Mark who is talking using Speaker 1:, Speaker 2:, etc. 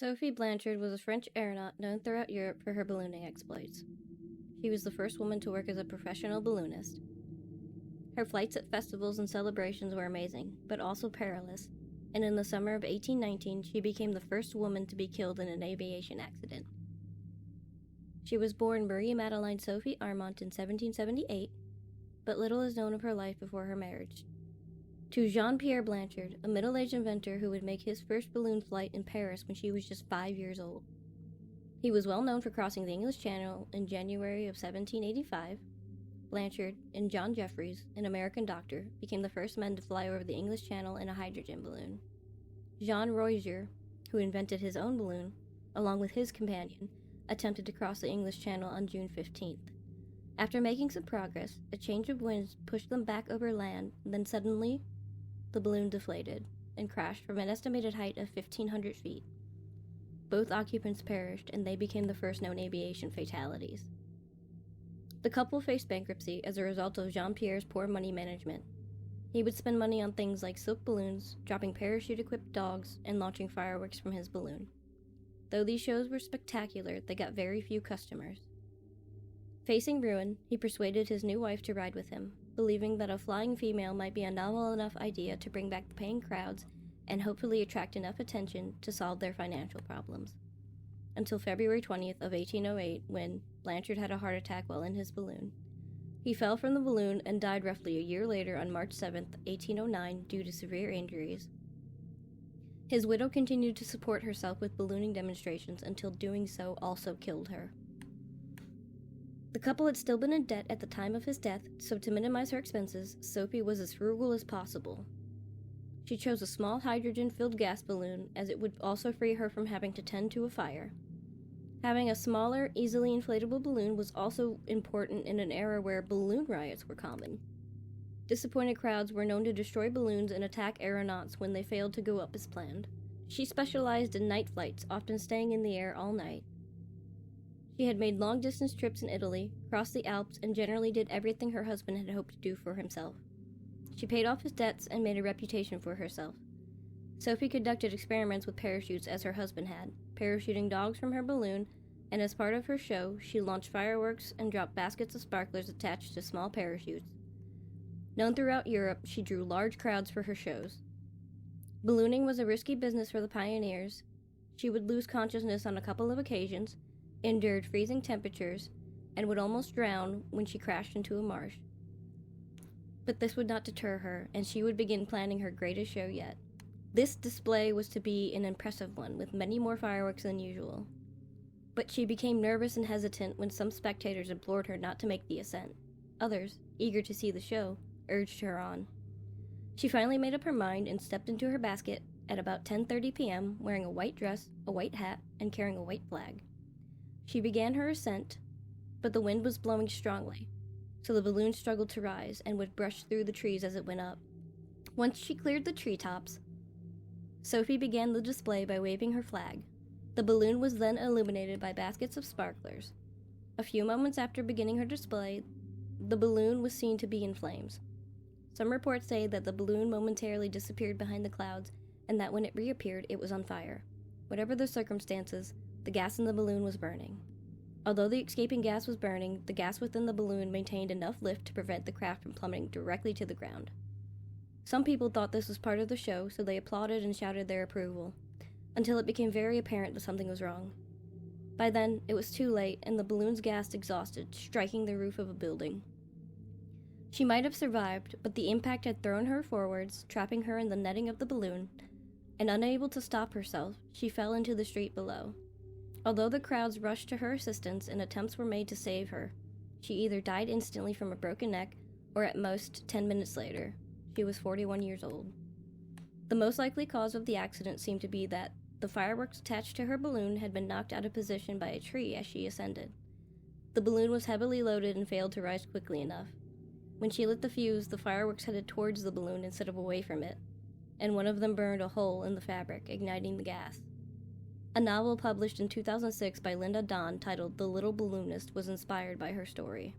Speaker 1: Sophie Blanchard was a French aeronaut known throughout Europe for her ballooning exploits. She was the first woman to work as a professional balloonist. Her flights at festivals and celebrations were amazing, but also perilous, and in the summer of 1819 she became the first woman to be killed in an aviation accident. She was born Marie Madeleine-Sophie Armant in 1778, but little is known of her life before her marriage to Jean-Pierre Blanchard, a middle-aged inventor who would make his first balloon flight in Paris when she was just 5 years old. He was well known for crossing the English Channel in January of 1785. Blanchard and John Jeffries, an American doctor, became the first men to fly over the English Channel in a hydrogen balloon. Jean Roisier, who invented his own balloon, along with his companion, attempted to cross the English Channel on June 15th. After making some progress, a change of winds pushed them back over land, then suddenly, the balloon deflated and crashed from an estimated height of 1,500 feet. Both occupants perished, and they became the first known aviation fatalities. The couple faced bankruptcy as a result of Jean-Pierre's poor money management. He would spend money on things like silk balloons, dropping parachute-equipped dogs, and launching fireworks from his balloon. Though these shows were spectacular, they got very few customers. Facing ruin, he persuaded his new wife to ride with him, believing that a flying female might be a novel enough idea to bring back the paying crowds and hopefully attract enough attention to solve their financial problems. Until February 20th of 1808, when Blanchard had a heart attack while in his balloon. He fell from the balloon and died roughly a year later on March 7th, 1809, due to severe injuries. His widow continued to support herself with ballooning demonstrations until doing so also killed her. The couple had still been in debt at the time of his death, so to minimize her expenses, Sophie was as frugal as possible. She chose a small hydrogen-filled gas balloon, as it would also free her from having to tend to a fire. Having a smaller, easily inflatable balloon was also important in an era where balloon riots were common. Disappointed crowds were known to destroy balloons and attack aeronauts when they failed to go up as planned. She specialized in night flights, often staying in the air all night. She had made long-distance trips in Italy, crossed the Alps, and generally did everything her husband had hoped to do for himself. She paid off his debts and made a reputation for herself. Sophie conducted experiments with parachutes as her husband had, parachuting dogs from her balloon, and as part of her show, she launched fireworks and dropped baskets of sparklers attached to small parachutes. Known throughout Europe, she drew large crowds for her shows. Ballooning was a risky business for the pioneers. She would lose consciousness on a couple of occasions, endured freezing temperatures, and would almost drown when she crashed into a marsh. But this would not deter her, and she would begin planning her greatest show yet. This display was to be an impressive one, with many more fireworks than usual. But she became nervous and hesitant when some spectators implored her not to make the ascent. Others, eager to see the show, urged her on. She finally made up her mind and stepped into her basket at about 10:30 p.m., wearing a white dress, a white hat, and carrying a white flag. She began her ascent, but the wind was blowing strongly, so the balloon struggled to rise and would brush through the trees as it went up. Once she cleared the treetops, Sophie began the display by waving her flag. The balloon was then illuminated by baskets of sparklers. A few moments after beginning her display, the balloon was seen to be in flames. Some reports say that the balloon momentarily disappeared behind the clouds, and that when it reappeared, it was on fire. Whatever the circumstances, the gas in the balloon was burning. Although the escaping gas was burning, the gas within the balloon maintained enough lift to prevent the craft from plummeting directly to the ground. Some people thought this was part of the show, so they applauded and shouted their approval, until it became very apparent that something was wrong. By then, it was too late, and the balloon's gas exhausted, striking the roof of a building. She might have survived, but the impact had thrown her forwards, trapping her in the netting of the balloon, and unable to stop herself, she fell into the street below. Although the crowds rushed to her assistance and attempts were made to save her, she either died instantly from a broken neck, or at most 10 minutes later. She was 41 years old. The most likely cause of the accident seemed to be that the fireworks attached to her balloon had been knocked out of position by a tree as she ascended. The balloon was heavily loaded and failed to rise quickly enough. When she lit the fuse, the fireworks headed towards the balloon instead of away from it, and one of them burned a hole in the fabric, igniting the gas. A novel published in 2006 by Linda Donn titled The Little Balloonist was inspired by her story.